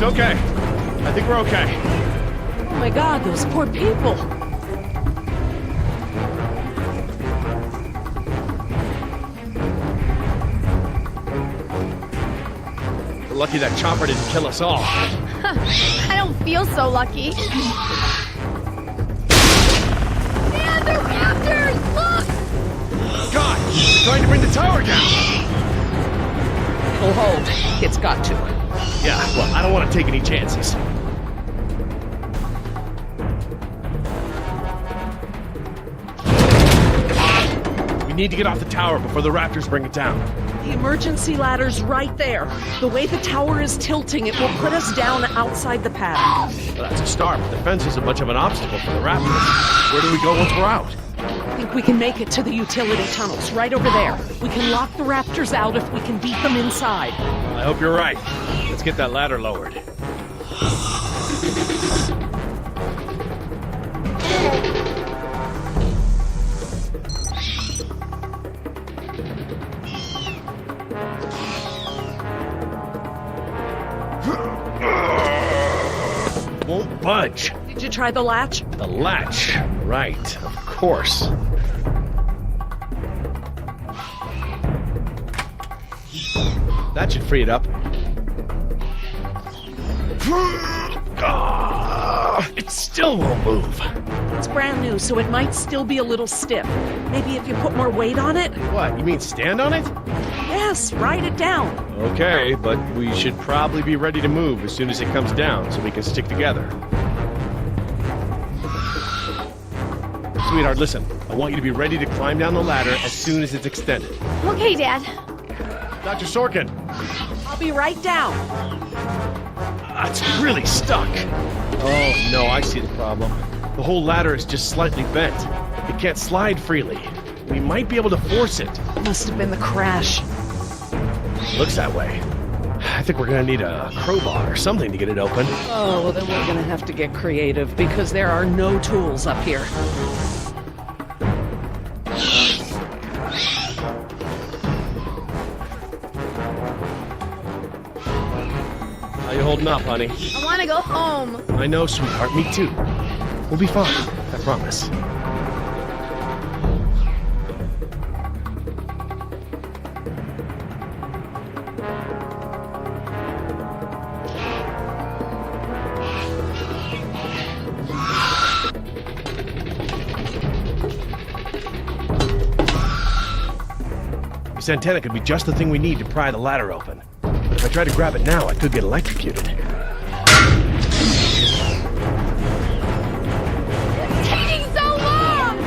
It's okay. I think we're okay. Oh my God, those poor people. We're lucky that chopper didn't kill us all. I don't feel so lucky. Man, the raptors! Look! God, they're trying to bring the tower down. It'll hold. It's got to. Yeah, well, I don't want to take any chances. We need to get off the tower before the raptors bring it down. The emergency ladder's right there. The way the tower is tilting, it will put us down outside the pad. Well, that's a start, but the fence is a much of an obstacle for the raptors. Where do we go once we're out? I think we can make it to the utility tunnels, right over there. We can lock the raptors out if we can beat them inside. I hope you're right. Let's get that ladder lowered. Won't budge. Did you try the latch? The latch. Right, of course. That should free it up. It still won't move. It's brand new, so it might still be a little stiff. Maybe if you put more weight on it? What, you mean stand on it? Yes, write it down. Okay, but we should probably be ready to move as soon as it comes down so we can stick together. Sweetheart, listen. I want you to be ready to climb down the ladder as soon as it's extended. Okay, Dad. Dr. Sorkin! I'll be right down. It's really stuck. Oh, no, I see the problem. The whole ladder is just slightly bent. It can't slide freely. We might be able to force it. Must have been the crash. Looks that way. I think we're gonna need a crowbar or something to get it open. Oh, well, then we're gonna have to get creative because there are no tools up here. How you holding up, honey? I want to go home. I know, sweetheart. Me too. We'll be fine. I promise. This antenna could be just the thing we need to pry the ladder open. But if I try to grab it now, I could get electrocuted. It's taking so long!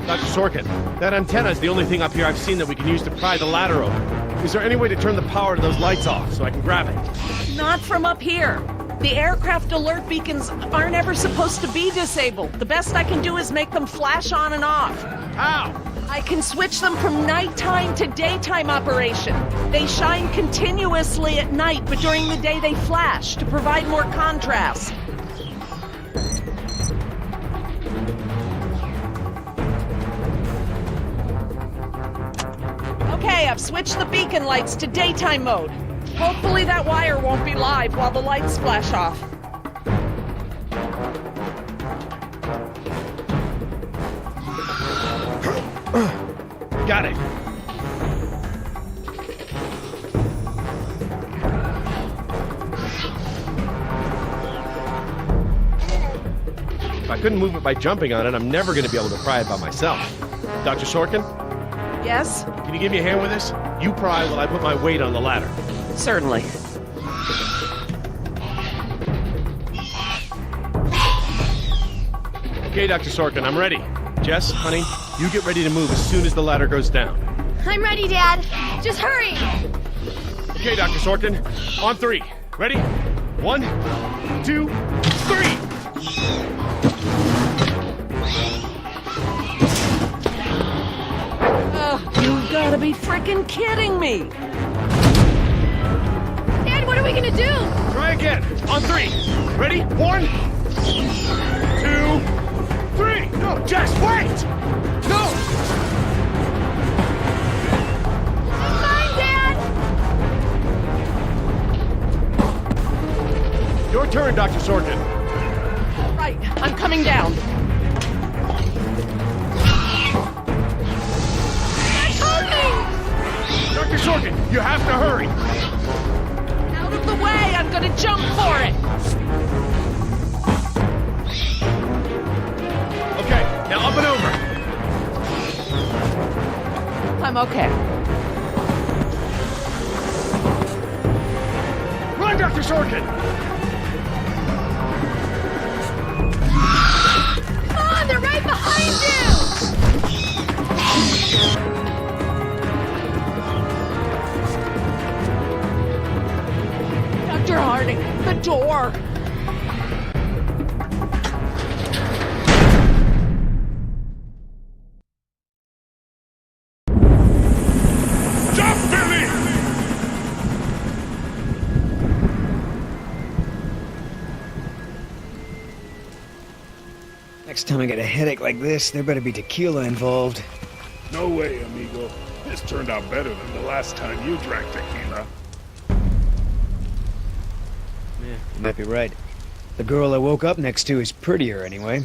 Dr. Sorkin, that antenna is the only thing up here I've seen that we can use to pry the ladder open. Is there any way to turn the power to those lights off so I can grab it? Not from up here. The aircraft alert beacons aren't ever supposed to be disabled. The best I can do is make them flash on and off. How? I can switch them from nighttime to daytime operation. They shine continuously at night, but during the day they flash to provide more contrast. Okay, I've switched the beacon lights to daytime mode. Hopefully that wire won't be live while the lights flash off. Got it. If I couldn't move it by jumping on it, I'm never going to be able to pry it by myself. Dr. Sorkin, Yes? can you give me a hand with this? You pry while I put my weight on the ladder. Certainly. Okay, Dr. Sorkin, I'm ready. Jess, honey, you get ready to move as soon as the ladder goes down. I'm ready, Dad. Just hurry! Okay, Dr. Sorkin, on three. Ready? 1, 2, 3! You've gotta be frickin' kidding me! Dad, what are we gonna do? Try again. On three. Ready? 1, 2, 3. No, Jess, wait! No! Dr. Sorkin. Right, I'm coming down. Dr. Sorkin, you have to hurry. Out of the way, I'm gonna jump for it. Okay, now up and over. I'm okay. Run, Dr. Sorkin! Come on, they're right behind you! Dr. Harding, the door. Jump, Billy! Next time I get a headache like this, there better be tequila involved. No way, amigo. This turned out better than the last time you drank tequila. Yeah, you might be right. The girl I woke up next to is prettier anyway.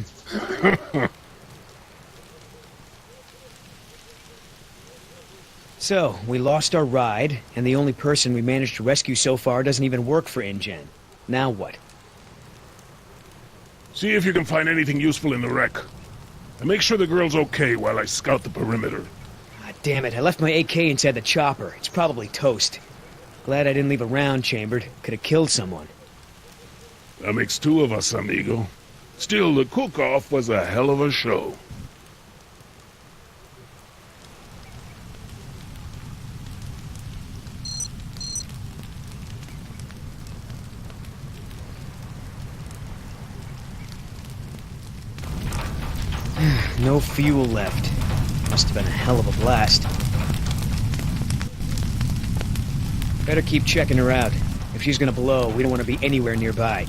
So, we lost our ride, and the only person we managed to rescue so far doesn't even work for InGen. Now what? See if you can find anything useful in the wreck. And make sure the girl's okay while I scout the perimeter. Ah, damn it, I left my AK inside the chopper. It's probably toast. Glad I didn't leave a round chambered. Could have killed someone. That makes two of us, amigo. Still, the cook-off was a hell of a show. No fuel left. Must have been a hell of a blast. Better keep checking her out. If she's gonna blow, we don't want to be anywhere nearby.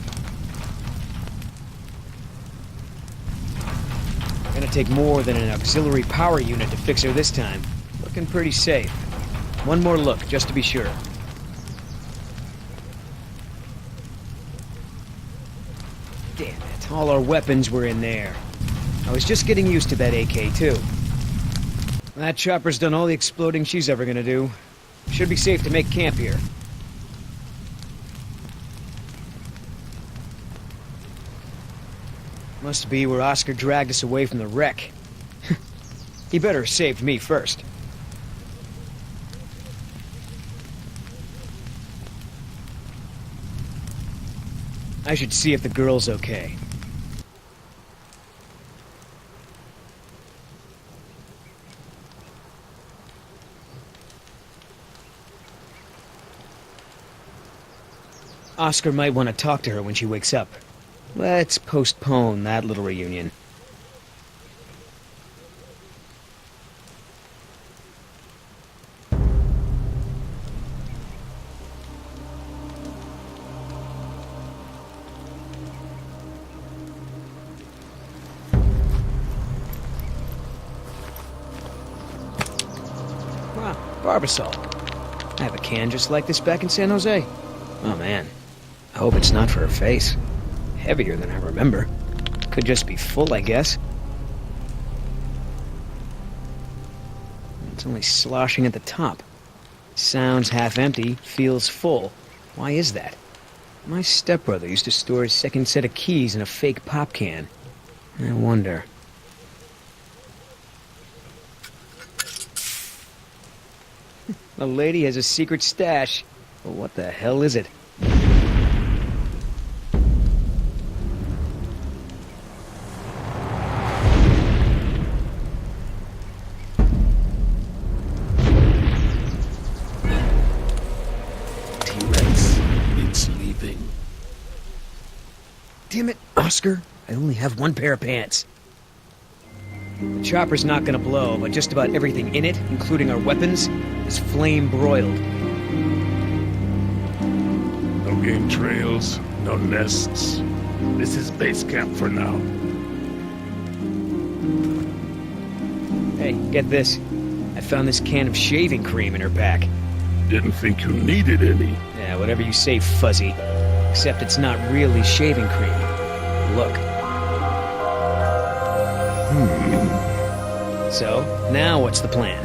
Gonna take more than an auxiliary power unit to fix her this time. Looking pretty safe. One more look, just to be sure. Damn it, all our weapons were in there. I was just getting used to that AK, too. That chopper's done all the exploding she's ever gonna do. Should be safe to make camp here. Must be where Oscar dragged us away from the wreck. He better have saved me first. I should see if the girl's okay. Oscar might want to talk to her when she wakes up. Let's postpone that little reunion. Wow, Barbasol. I have a can just like this back in San Jose. Oh man, I hope it's not for her face. Heavier than I remember. Could just be full, I guess. It's only sloshing at the top. Sounds half empty, feels full. Why is that? My stepbrother used to store his second set of keys in a fake pop can. I wonder. The lady has a secret stash. Well, what the hell is it? Damn it, Oscar. I only have one pair of pants. The chopper's not gonna blow, but just about everything in it, including our weapons, is flame-broiled. No game trails, no nests. This is base camp for now. Hey, get this. I found this can of shaving cream in her pack. Didn't think you needed any. Yeah, whatever you say, Fuzzy. Except it's not really shaving cream. Look. So, now what's the plan?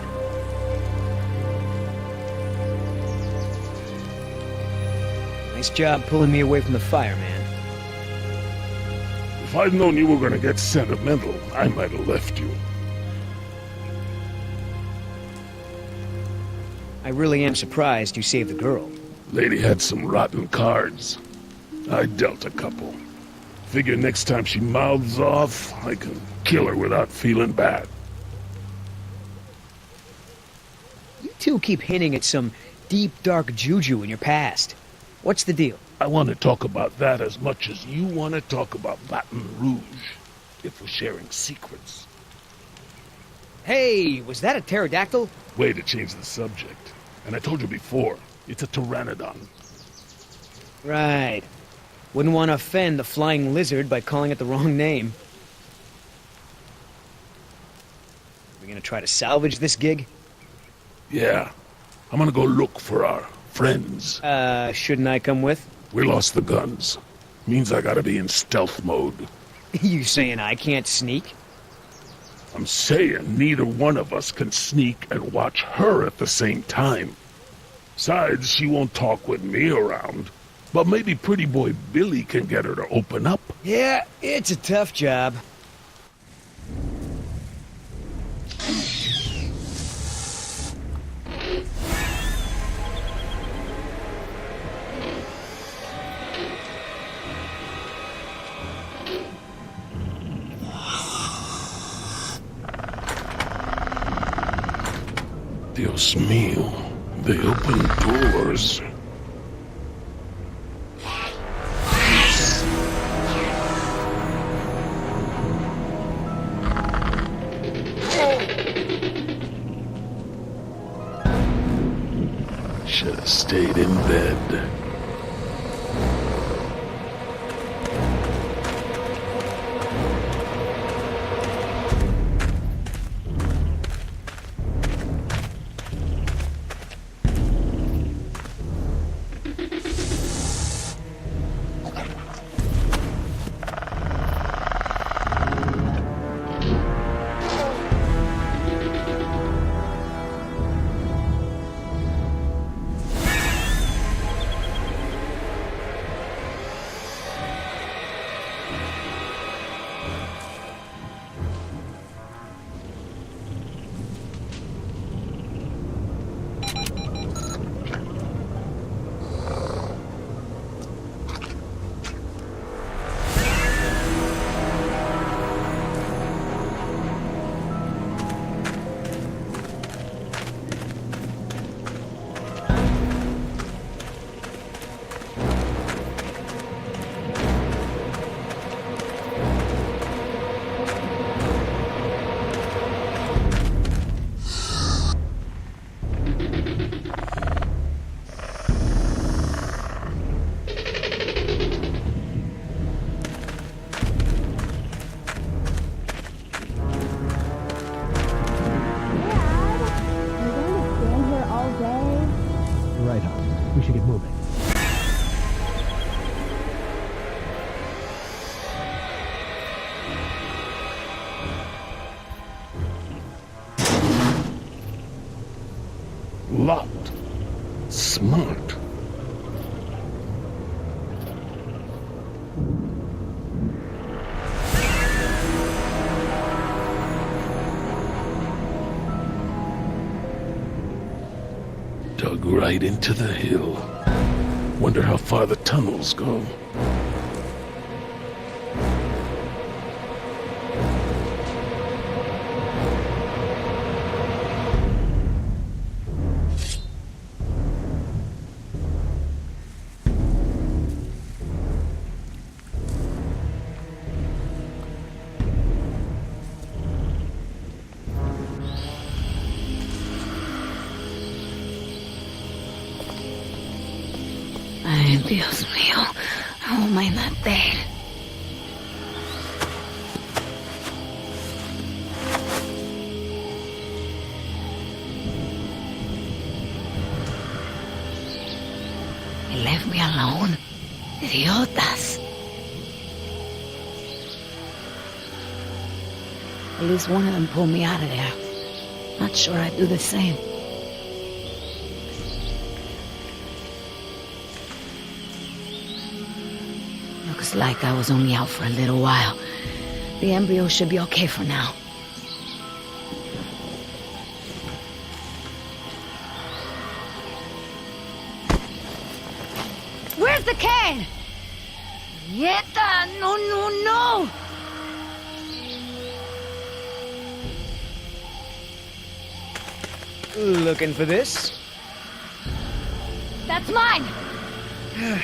Nice job pulling me away from the fire, man. If I'd known you were gonna get sentimental, I might have left you. I really am surprised you saved the girl. Lady had some rotten cards. I dealt a couple. Figure next time she mouths off, I can kill her without feeling bad. You two keep hinting at some deep, dark juju in your past. What's the deal? I want to talk about that as much as you want to talk about Baton Rouge, if we're sharing secrets. Hey, was that a pterodactyl? Way to change the subject. And I told you before, it's a pteranodon. Right. Wouldn't want to offend the flying lizard by calling it the wrong name. We gonna try to salvage this gig? Yeah. I'm gonna go look for our friends. Shouldn't I come with? We lost the guns. Means I gotta be in stealth mode. You saying I can't sneak? I'm saying neither one of us can sneak and watch her at the same time. Besides, she won't talk with me around. But maybe pretty boy Billy can get her to open up. Yeah, it's a tough job. Dios mío, they open doors. Should have stayed in bed. Locked. Smart. Dug right into the hill. Wonder how far the tunnels go. Ay, Dios mío. How am I not dead? He left me alone. Idiotas. At least one of them pulled me out of there. Not sure I'd do the same. Looks like I was only out for a little while. The embryo should be okay for now. Where's the can? Nieta! No, no, no! Looking for this? That's mine!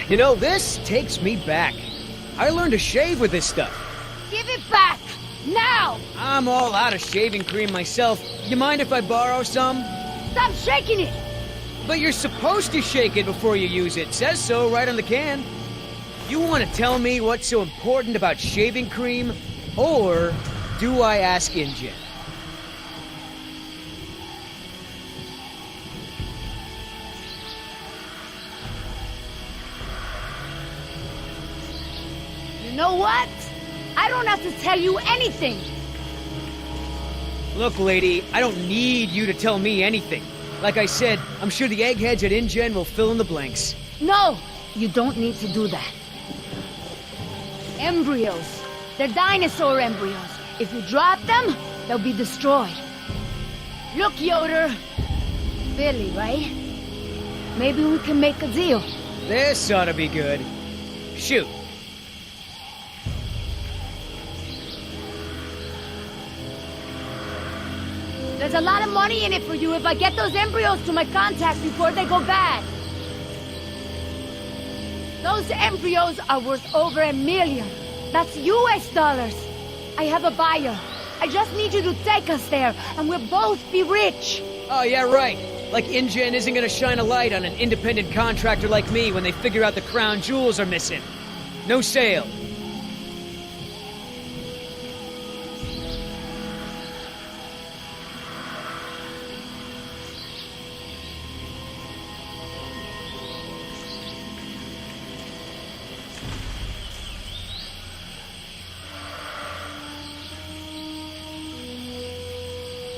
You know, this takes me back. I learned to shave with this stuff. Give it back! Now! I'm all out of shaving cream myself. You mind if I borrow some? Stop shaking it! But you're supposed to shake it before you use it. Says so right on the can. You want to tell me what's so important about shaving cream? Or do I ask InGen? You know what? I don't have to tell you anything. Look, lady, I don't need you to tell me anything. Like I said, I'm sure the eggheads at InGen will fill in the blanks. No, you don't need to do that. Embryos. They're dinosaur embryos. If you drop them, they'll be destroyed. Look, Yoder. Billy, right? Maybe we can make a deal. This ought to be good. Shoot. There's a lot of money in it for you if I get those embryos to my contact before they go bad. Those embryos are worth over $1 million. That's US dollars. I have a buyer. I just need you to take us there, and we'll both be rich. Oh, yeah, right. Like InGen isn't gonna shine a light on an independent contractor like me when they figure out the crown jewels are missing. No sale.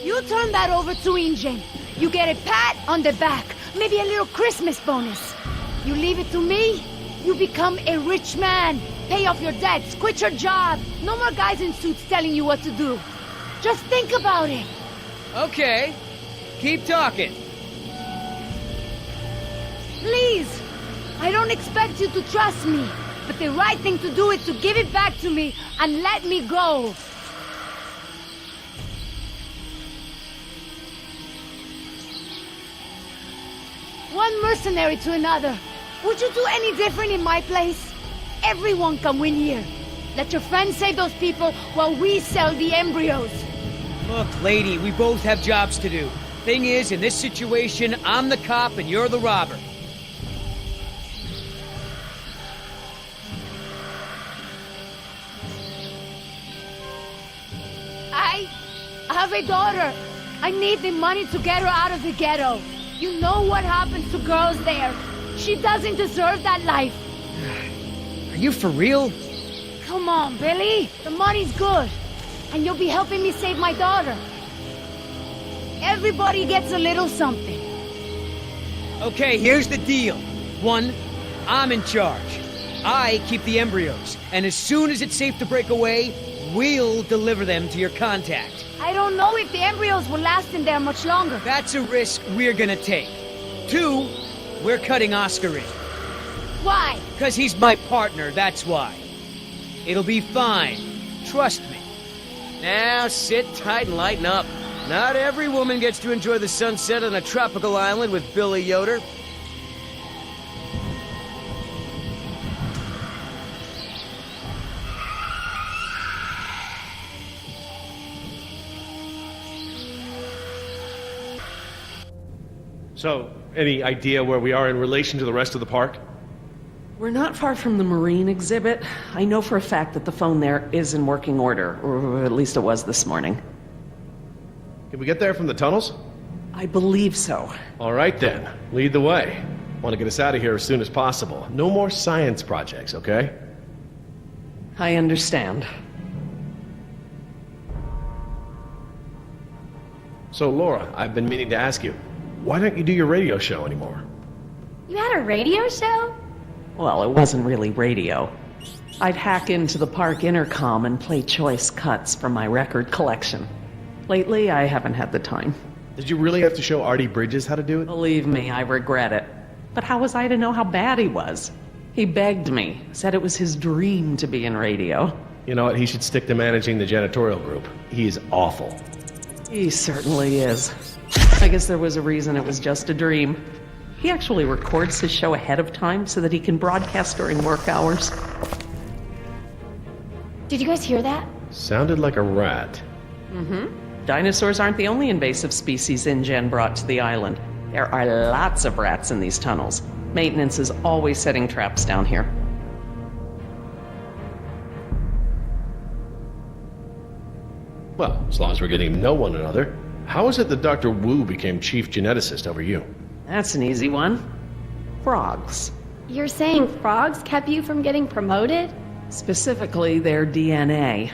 You turn that over to InGen. You get a pat on the back, maybe a little Christmas bonus. You leave it to me, you become a rich man. Pay off your debts, quit your job. No more guys in suits telling you what to do. Just think about it. Okay. Keep talking. Please. I don't expect you to trust me, but the right thing to do is to give it back to me and let me go. One mercenary to another. Would you do any different in my place? Everyone can win here. Let your friends save those people while we sell the embryos. Look, lady, we both have jobs to do. Thing is, in this situation, I'm the cop and you're the robber. I have a daughter. I need the money to get her out of the ghetto. You know what happens to girls there. She doesn't deserve that life. Are you for real? Come on, Billy. The money's good. And you'll be helping me save my daughter. Everybody gets a little something. Okay, here's the deal. 1, I'm in charge. I keep the embryos. And as soon as it's safe to break away, we'll deliver them to your contact. I don't know if the embryos will last in there much longer. That's a risk we're gonna take. 2, we're cutting Oscar in. Why? 'Cause he's my partner, that's why. It'll be fine. Trust me. Now sit tight and lighten up. Not every woman gets to enjoy the sunset on a tropical island with Billy Yoder. So, any idea where we are in relation to the rest of the park? We're not far from the marine exhibit. I know for a fact that the phone there is in working order, or at least it was this morning. Can we get there from the tunnels? I believe so. All right then, lead the way. Want to get us out of here as soon as possible. No more science projects, okay? I understand. So, Laura, I've been meaning to ask you, why don't you do your radio show anymore? You had a radio show? Well, it wasn't really radio. I'd hack into the park intercom and play choice cuts from my record collection. Lately, I haven't had the time. Did you really have to show Artie Bridges how to do it? Believe me, I regret it. But how was I to know how bad he was? He begged me, said it was his dream to be in radio. You know what, he should stick to managing the janitorial group. He is awful. He certainly is. I guess there was a reason it was just a dream. He actually records his show ahead of time so that he can broadcast during work hours. Did you guys hear that? Sounded like a rat. Dinosaurs aren't the only invasive species InGen brought to the island. There are lots of rats in these tunnels. Maintenance is always setting traps down here. Well, as long as we're getting to know one another, how is it that Dr. Wu became chief geneticist over you? That's an easy one. Frogs. You're saying frogs kept you from getting promoted? Specifically, their DNA.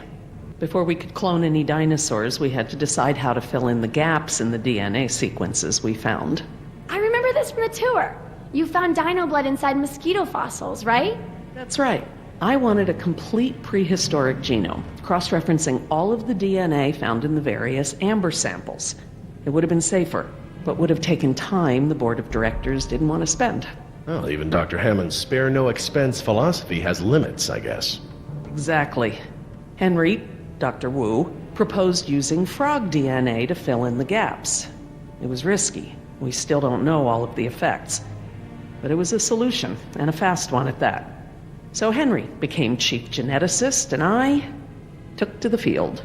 Before we could clone any dinosaurs, we had to decide how to fill in the gaps in the DNA sequences we found. I remember this from the tour. You found dino blood inside mosquito fossils, right? That's right. I wanted a complete prehistoric genome, cross-referencing all of the DNA found in the various amber samples. It would have been safer, but would have taken time the board of directors didn't want to spend. Well, even Dr. Hammond's spare no expense philosophy has limits, I guess. Exactly. Henry, Dr. Wu, proposed using frog DNA to fill in the gaps. It was risky. We still don't know all of the effects. But it was a solution, and a fast one at that. So Henry became chief geneticist, and I took to the field.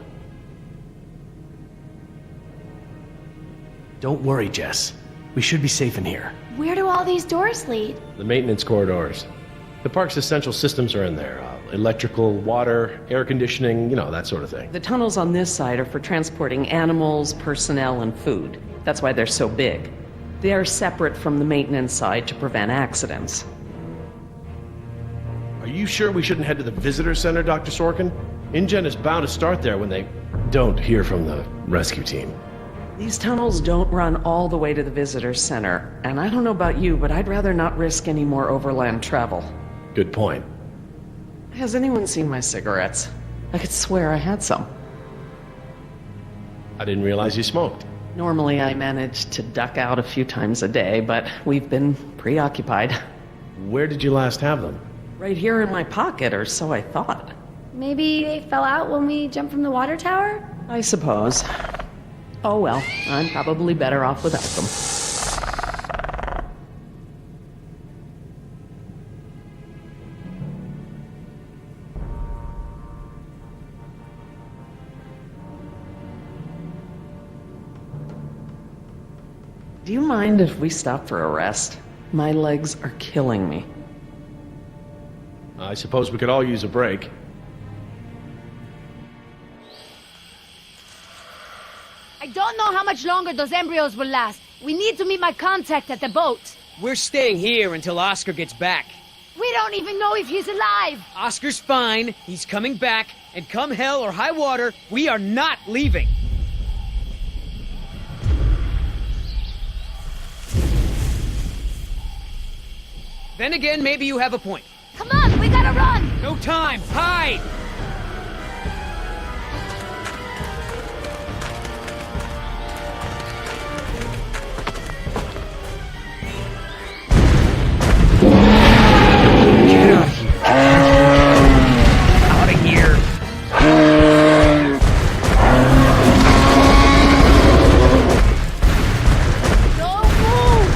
Don't worry, Jess. We should be safe in here. Where do all these doors lead? The maintenance corridors. The park's essential systems are in there. Electrical, water, air conditioning, that sort of thing. The tunnels on this side are for transporting animals, personnel, and food. That's why they're so big. They are separate from the maintenance side to prevent accidents. Are you sure we shouldn't head to the visitor center, Dr. Sorkin? InGen is bound to start there when they don't hear from the rescue team. These tunnels don't run all the way to the visitor center, and I don't know about you, but I'd rather not risk any more overland travel. Good point. Has anyone seen my cigarettes? I could swear I had some. I didn't realize you smoked. Normally I manage to duck out a few times a day, but we've been preoccupied. Where did you last have them? Right here in my pocket, or so I thought. Maybe they fell out when we jumped from the water tower? I suppose. Oh well, I'm probably better off without them. Do you mind if we stop for a rest? My legs are killing me. I suppose we could all use a break. I don't know how much longer those embryos will last. We need to meet my contact at the boat. We're staying here until Oscar gets back. We don't even know if he's alive. Oscar's fine, he's coming back, and come hell or high water, we are not leaving. Then again, maybe you have a point. Come on, we gotta run! No time, hide! Get out of here. Out of here. Don't move!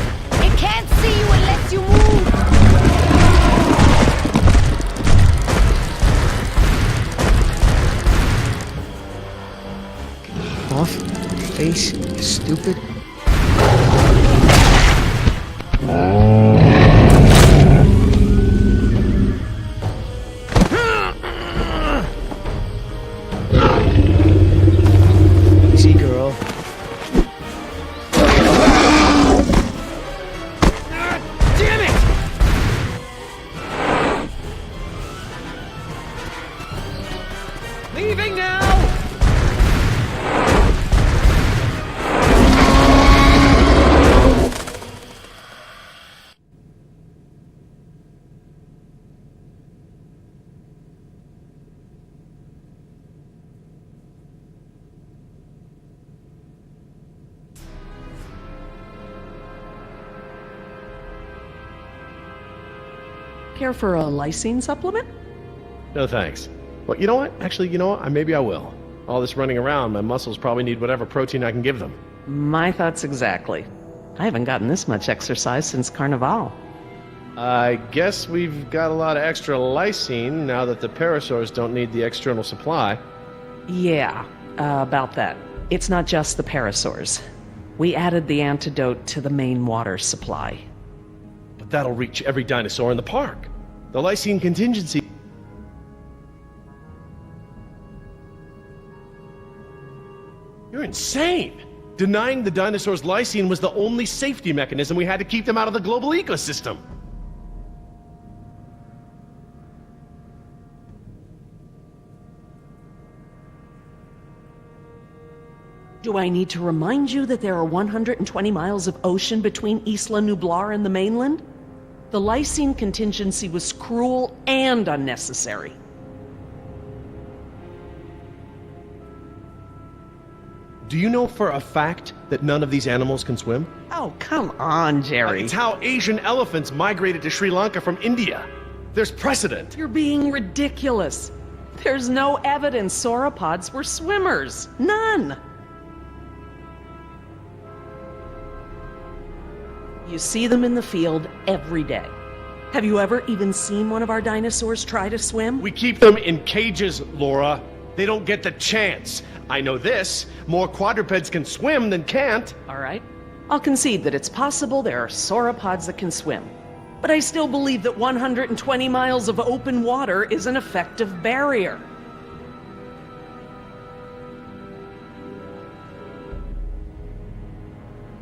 It can't see you unless you move! Off, face, stupid. Easy, girl. Damn Care for a lysine supplement? No thanks. Well, you know what? Actually, you know what? Maybe I will. All this running around, my muscles probably need whatever protein I can give them. My thoughts exactly. I haven't gotten this much exercise since Carnival. I guess we've got a lot of extra lysine now that the parasaurs don't need the external supply. Yeah, about that. It's not just the parasaurs. We added the antidote to the main water supply. But that'll reach every dinosaur in the park. The lysine contingency... You're insane! Denying the dinosaurs lysine was the only safety mechanism we had to keep them out of the global ecosystem. Do I need to remind you that there are 120 miles of ocean between Isla Nublar and the mainland? The lysine contingency was cruel and unnecessary. Do you know for a fact that none of these animals can swim? Oh, come on, Jerry. It's how Asian elephants migrated to Sri Lanka from India. There's precedent. You're being ridiculous. There's no evidence sauropods were swimmers. None. You see them in the field every day. Have you ever even seen one of our dinosaurs try to swim? We keep them in cages, Laura. They don't get the chance. I know this. More quadrupeds can swim than can't. All right. I'll concede that it's possible there are sauropods that can swim. But I still believe that 120 miles of open water is an effective barrier.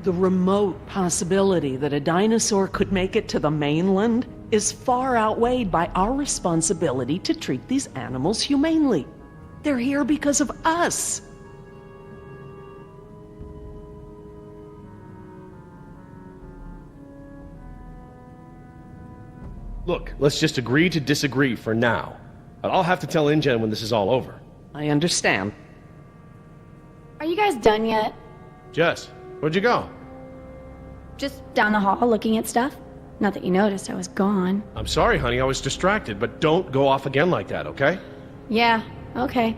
The remote possibility that a dinosaur could make it to the mainland is far outweighed by our responsibility to treat these animals humanely. They're here because of us. Look, let's just agree to disagree for now. But I'll have to tell InGen when this is all over. I understand. Are you guys done yet? Jess, where'd you go? Just down the hall looking at stuff? Not that you noticed I was gone. I'm sorry, honey, I was distracted, but don't go off again like that, okay? Yeah, okay.